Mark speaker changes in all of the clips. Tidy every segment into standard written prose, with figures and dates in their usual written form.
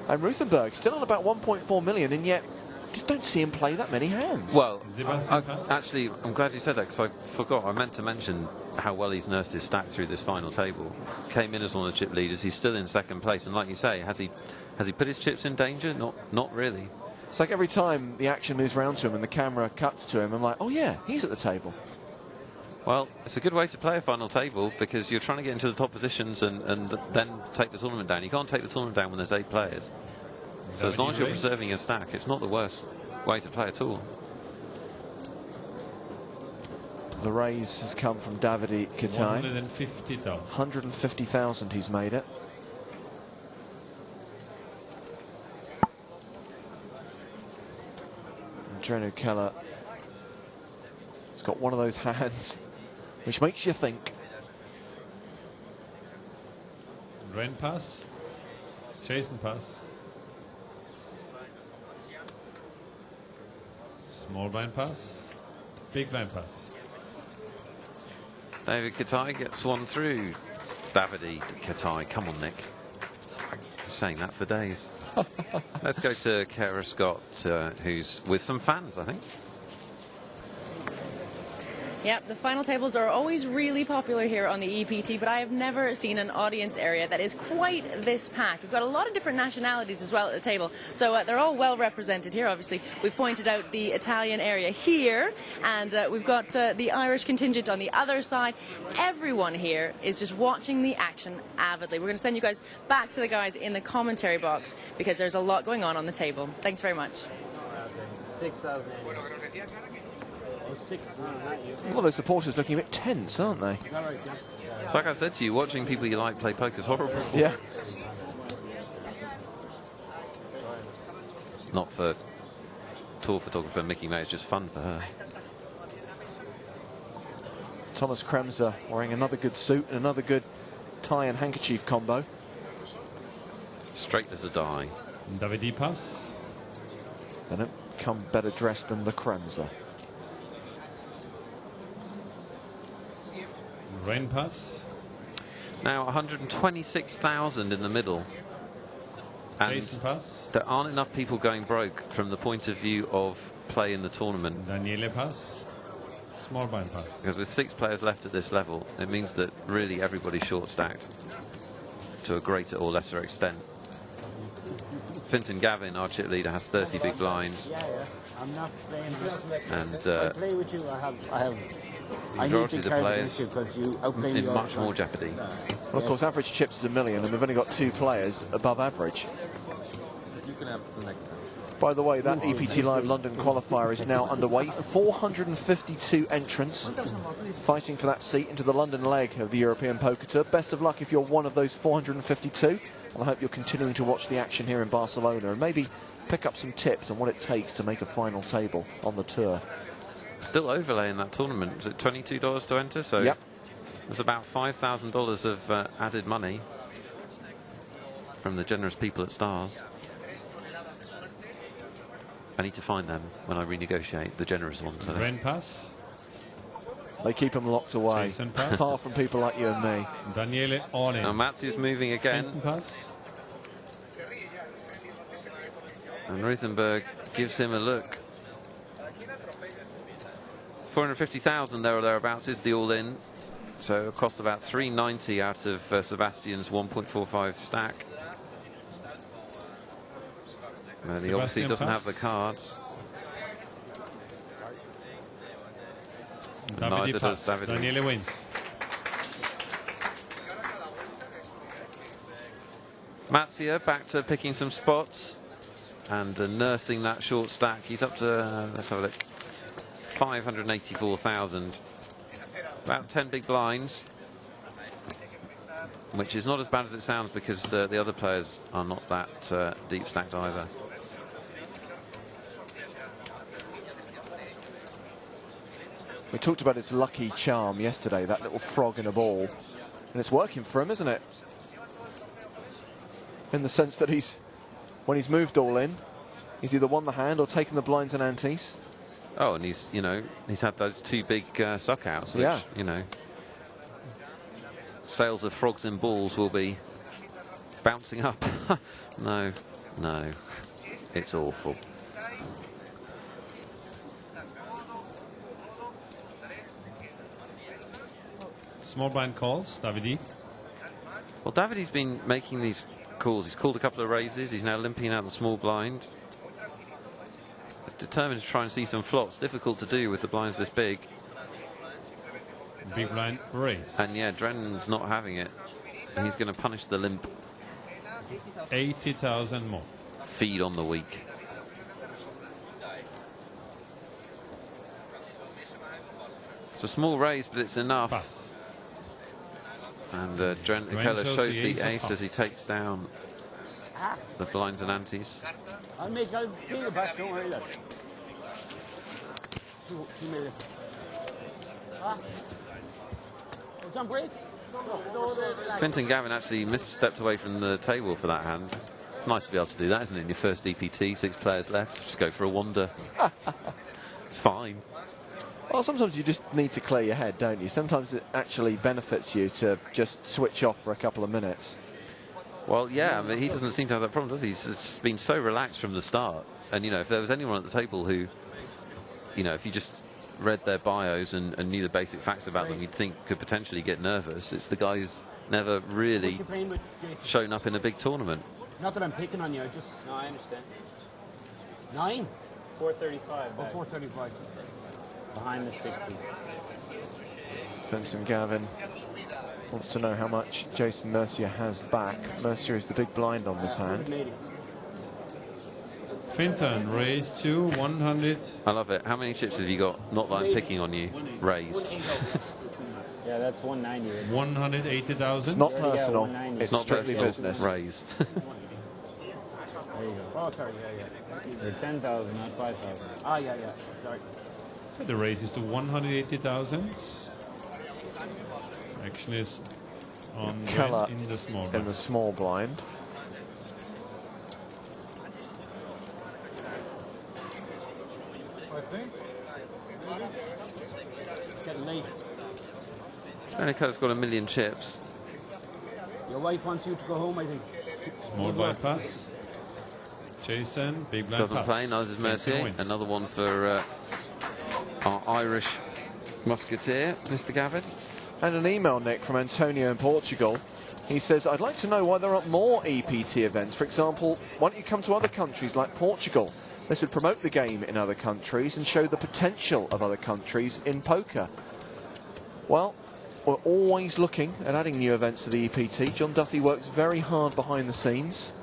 Speaker 1: And Ruthenberg still on about 1.4 million, and yet just don't see him play that many hands.
Speaker 2: Well, actually, I'm glad you said that, because I forgot. I meant to mention how well he's nursed his stack through this final table. Came in as one of the chip leaders. He's still in second place, and like you say, has he put his chips in danger? Not really.
Speaker 1: It's like every time the action moves around to him and the camera cuts to him, I'm like, oh yeah, he's at the table.
Speaker 2: Well, it's a good way to play a final table, because you're trying to get into the top positions and then take the tournament down. You can't take the tournament down when there's 8 players. So as long as you're preserving your stack, it's not the worst way to play at all.
Speaker 1: The raise has come from Davide Kitai.
Speaker 3: 150,000.
Speaker 1: 150,000 he's made it. Drenu Keller has got one of those hands which makes you think.
Speaker 3: Rain pass. Jason pass. Small blind pass. Big blind pass.
Speaker 2: David Kitai gets one through. Davide Kitai, come on, Nick. I'm saying that for days. Let's go to Kara Scott, who's with some fans, I think.
Speaker 4: Yep, the final tables are always really popular here on the EPT, but I have never seen an audience area that is quite this packed. We've got a lot of different nationalities as well at the table, so they're all well represented here. Obviously, we've pointed out the Italian area here, and we've got the Irish contingent on the other side. Everyone here is just watching the action avidly. We're going to send you guys back to the guys in the commentary box, because there's a lot going on the table. Thanks very much.
Speaker 5: 6,000.
Speaker 1: Well, those supporters looking a bit tense, aren't they?
Speaker 2: It's like I said to you, watching people you like play poker is horrible.
Speaker 1: Yeah.
Speaker 2: Not for tour photographer Mickey May, it's just fun for her.
Speaker 1: Thomas Kremser wearing another good suit and another good tie and handkerchief combo.
Speaker 2: Straight as a die.
Speaker 3: Davide pass.
Speaker 1: They don't come better dressed than the Kremser.
Speaker 3: Rain pass.
Speaker 2: Now 126,000 in the middle. And
Speaker 3: Jason pass.
Speaker 2: there aren't enough people going broke from the point of view of play in the tournament.
Speaker 3: Daniele pass. Small blind pass.
Speaker 2: Because with 6 players left at this level, it means that really everybody's short stacked to a greater or lesser extent. Fintan Gavin, our chip leader, has 30 big blinds.
Speaker 5: Yeah. I'm not playing.
Speaker 2: And
Speaker 5: I play with you. I have.
Speaker 2: majority of the players
Speaker 5: you
Speaker 2: in much more jeopardy.
Speaker 1: Well, of course, average chips is 1 million, and we've only got 2 players above average.
Speaker 5: You can have the next time.
Speaker 1: By the way, that EPT Live London qualifier is now underway. 452 entrants fighting for that seat into the London leg of the European Poker Tour. Best of luck if you're one of those 452. And I hope you're continuing to watch the action here in Barcelona and maybe pick up some tips on what it takes to make a final table on the tour.
Speaker 2: Still overlaying that tournament. Was it $22 to enter? So
Speaker 1: yep.
Speaker 2: There's about $5,000 of added money from the generous people at Stars. I need to find them when I renegotiate the generous ones.
Speaker 3: Rain pass.
Speaker 1: They keep them locked away, apart from people like you and me.
Speaker 3: Daniele all in.
Speaker 2: Now Matthew's moving again.
Speaker 3: Pass.
Speaker 2: And Ruthenberg gives him a look. 450,000 there or thereabouts is the all-in. So it cost about 390 out of Sebastian's 1.45 stack. And he obviously doesn't have the cards. Neither does David.
Speaker 3: Daniele wins.
Speaker 2: Mattia back to picking some spots and nursing that short stack. He's up to, let's have a look, 584,000. About 10 big blinds, which is not as bad as it sounds, because the other players are not that deep stacked either.
Speaker 1: We talked about his lucky charm yesterday, that little frog in a ball. And it's working for him, isn't it? In the sense that when he's moved all in, he's either won the hand or taken the blinds and antes.
Speaker 2: Oh, and he's had those 2 big suck outs, which,
Speaker 1: yeah.
Speaker 2: Sales of frogs and balls will be bouncing up. No. No, it's awful.
Speaker 3: Small blind calls, Davide.
Speaker 2: Well, Davide's been making these calls. He's called a couple of raises. He's now limping out the small blind. Determined to try and see some flops. Difficult to do with the blinds this big.
Speaker 3: Big blind raise.
Speaker 2: And yeah, Drennan's not having it. And he's going to punish the limp.
Speaker 3: 80,000 more.
Speaker 2: Feed on the weak. It's a small raise, but it's enough.
Speaker 3: Pass.
Speaker 2: And Drennan Keller shows the ace as he takes down the blinds and antes.
Speaker 5: I'll bring it back, don't worry, look. 2 million. It's on break?
Speaker 2: Fintan Gavin actually stepped away from the table for that hand. It's nice to be able to do that, isn't it? In your first EPT, 6 players left, just go for a wander. It's fine.
Speaker 1: Well, sometimes you just need to clear your head, don't you? Sometimes it actually benefits you to just switch off for a couple of minutes.
Speaker 2: Well, yeah, I mean, he doesn't seem to have that problem, does he? He's been so relaxed from the start. And, you know, if there was anyone at the table who, you know, if you just read their bios and knew the basic facts about them, you'd think could potentially get nervous. It's the guy who's never really shown up in a big tournament.
Speaker 5: Not that I'm picking on you, I just... No, I understand. 9? 435. Oh, 435. Behind the 60.
Speaker 1: Vincent Gavin wants to know how much Jason Mercier has back. Mercier is the big blind on this hand.
Speaker 3: Fintan raise to 100.
Speaker 2: I love it. How many chips have you got? Not that I'm picking on you. Raise.
Speaker 5: Yeah, that's 190.
Speaker 3: 180,000.
Speaker 1: It's not personal.
Speaker 5: Yeah,
Speaker 1: It's
Speaker 2: Not
Speaker 1: strictly
Speaker 2: personal.
Speaker 1: business.
Speaker 2: Raise.
Speaker 5: There you go. Oh, sorry, yeah. You're 10,000, not 5,000. Ah, yeah. Sorry.
Speaker 3: So the raise is to 180,000. Action is on
Speaker 1: Keller
Speaker 3: in the small
Speaker 1: in
Speaker 3: blind.
Speaker 1: the small blind.
Speaker 5: It's getting late.
Speaker 2: Drennan Keller's got 1 million chips.
Speaker 5: Your wife wants you to go home, I think.
Speaker 3: Small blind pass. Jason, big blind
Speaker 2: Doesn't
Speaker 3: pass.
Speaker 2: play, neither does Mercier.
Speaker 3: Wins.
Speaker 2: Another one for our Irish musketeer, Mr. Gavin.
Speaker 1: And an email, Nick, from Antonio in Portugal. He says, I'd like to know why there aren't more EPT events. For example, why don't you come to other countries like Portugal? This would promote the game in other countries and show the potential of other countries in poker. Well, we're always looking at adding new events to the EPT. John Duffy works very hard behind the scenes.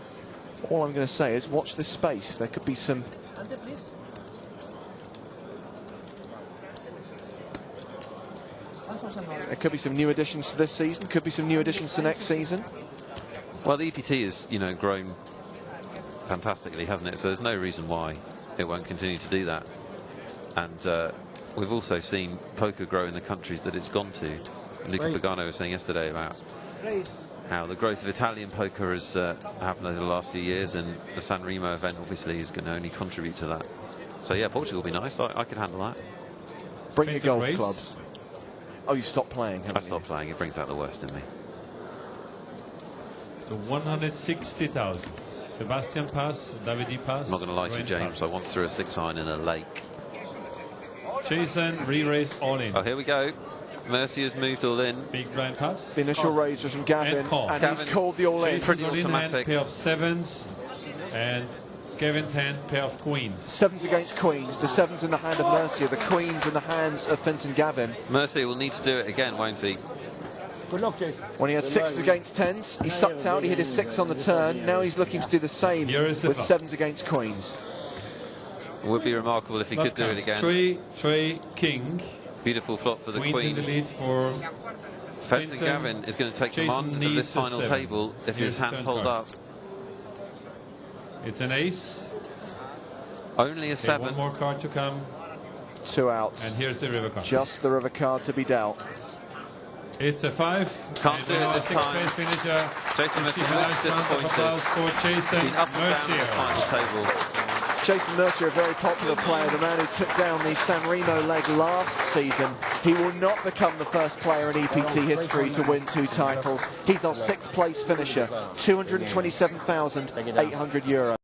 Speaker 1: All I'm going to say is watch this space. There could be some... There could be some new additions to this season, could be some new additions to next season.
Speaker 2: Well, the EPT has, you know, grown fantastically, hasn't it? So there's no reason why it won't continue to do that. And we've also seen poker grow in the countries that it's gone to. Luca Pagano was saying yesterday about how the growth of Italian poker has happened over the last few years, and the San Remo event obviously is going to only contribute to that. So yeah, Portugal will be nice. I could handle that.
Speaker 1: Bring your golf
Speaker 3: raise.
Speaker 1: clubs. Oh, you stopped playing, haven't
Speaker 2: I stopped playing. It brings out the worst in me.
Speaker 3: To 160,000. Sebastian pass, Davide pass.
Speaker 2: I'm not going to lie to you,
Speaker 3: Drennan
Speaker 2: James.
Speaker 3: pass.
Speaker 2: I once threw a 6-iron in a lake.
Speaker 3: Jason re-raise all in.
Speaker 2: Oh, here we go. Mercier's moved all in.
Speaker 3: Big blind pass.
Speaker 1: The initial raise was from Gavin,
Speaker 3: And call.
Speaker 1: and
Speaker 2: Gavin.
Speaker 1: he's called the all-in.
Speaker 3: Jason's
Speaker 2: pretty
Speaker 3: all in hand,
Speaker 2: automatic.
Speaker 3: pair of sevens, and Kevin's hand, pair of queens.
Speaker 1: Sevens against queens, the sevens in the hand of Mercier, the queens in the hands of Fintan Gavin.
Speaker 2: Mercier will need to do it again, won't he?
Speaker 5: Good luck, Jason.
Speaker 1: When he had sixes against tens, he sucked out, he hit his 6 on the turn. Now he's looking to do the same
Speaker 3: Here is the
Speaker 1: with
Speaker 3: flop.
Speaker 1: sevens against queens.
Speaker 2: It would be remarkable if he could do it again.
Speaker 3: 3, king.
Speaker 2: Beautiful flop for the
Speaker 3: Queens in the
Speaker 2: queens.
Speaker 3: lead for
Speaker 2: Fintan
Speaker 3: Fintan.
Speaker 2: Gavin is going to take
Speaker 3: Jason
Speaker 2: command of
Speaker 3: needs
Speaker 2: this
Speaker 3: a
Speaker 2: final
Speaker 3: 7.
Speaker 2: table if
Speaker 3: Here's
Speaker 2: his
Speaker 3: the
Speaker 2: hands
Speaker 3: turn
Speaker 2: hold
Speaker 3: card.
Speaker 2: up.
Speaker 3: It's an ace.
Speaker 2: Only a
Speaker 3: Okay,
Speaker 2: 7.
Speaker 3: one more card to come,
Speaker 1: 2 outs.
Speaker 3: and here's the river card.
Speaker 1: Just the river card to be dealt.
Speaker 3: It's a 5.
Speaker 2: Can't
Speaker 3: and
Speaker 2: do it
Speaker 3: now a
Speaker 2: this
Speaker 3: 6
Speaker 2: time.
Speaker 3: place finisher.
Speaker 2: Jason
Speaker 3: Let's
Speaker 2: Mercier
Speaker 3: give a
Speaker 2: looks
Speaker 3: nice round of
Speaker 2: disappointed.
Speaker 3: applause for Jason
Speaker 2: Been up and down on the
Speaker 3: Mercier.
Speaker 2: final table.
Speaker 1: Jason Mercier, a very popular player, the man who took down the San Remo leg last season. He will not become the first player in EPT history to win 2 titles. He's our 6th place finisher, €227,800.